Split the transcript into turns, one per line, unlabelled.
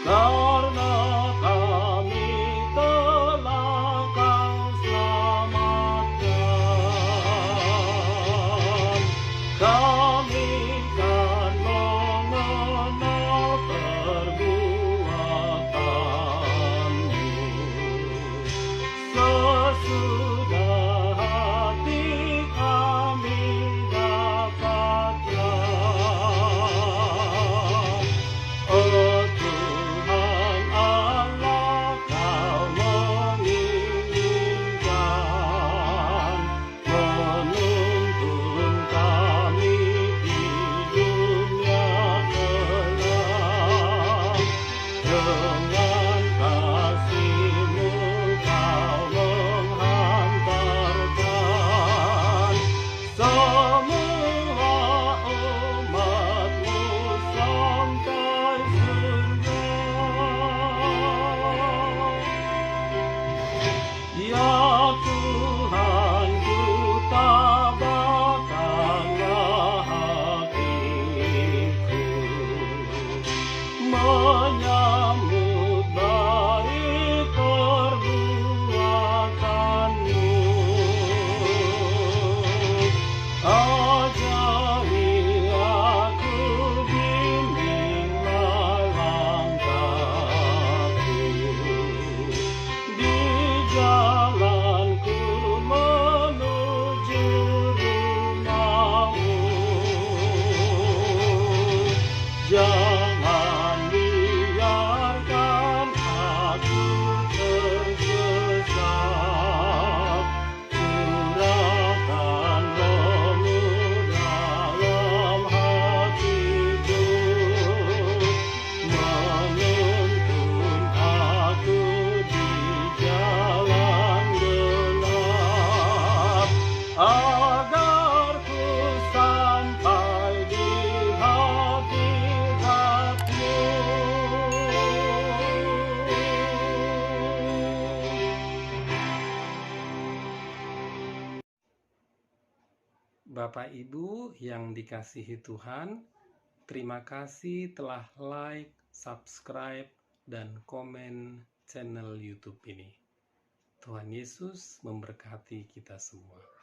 karena kami telah Kau selamatkan. Kami kan mengenal perbuatan-Mu. Sesudah hati kami dapatkan, oh Tuhan Allah, Kau menginginkan menuntun kami di dunia gelap. Dengan kasih-Mu Kau menghantarkan semua umat-Mu sampai surga. Ya Tuhan, Ku tabahkanlah hatiku menyambut baik perbuatan-Mu. Ajari aku, bimbinglah langkahku di jalanku menuju rumah-Mu. Jangan biarkan aku tersesat. Curahkan Roh-Mu dalam hatiku, menuntun aku di jalan gelap, agar ku sampai di hadirat-Mu.
Bapak Ibu yang dikasihi Tuhan, terima kasih telah like, subscribe, dan komen channel YouTube ini. Tuhan Yesus memberkati kita semua.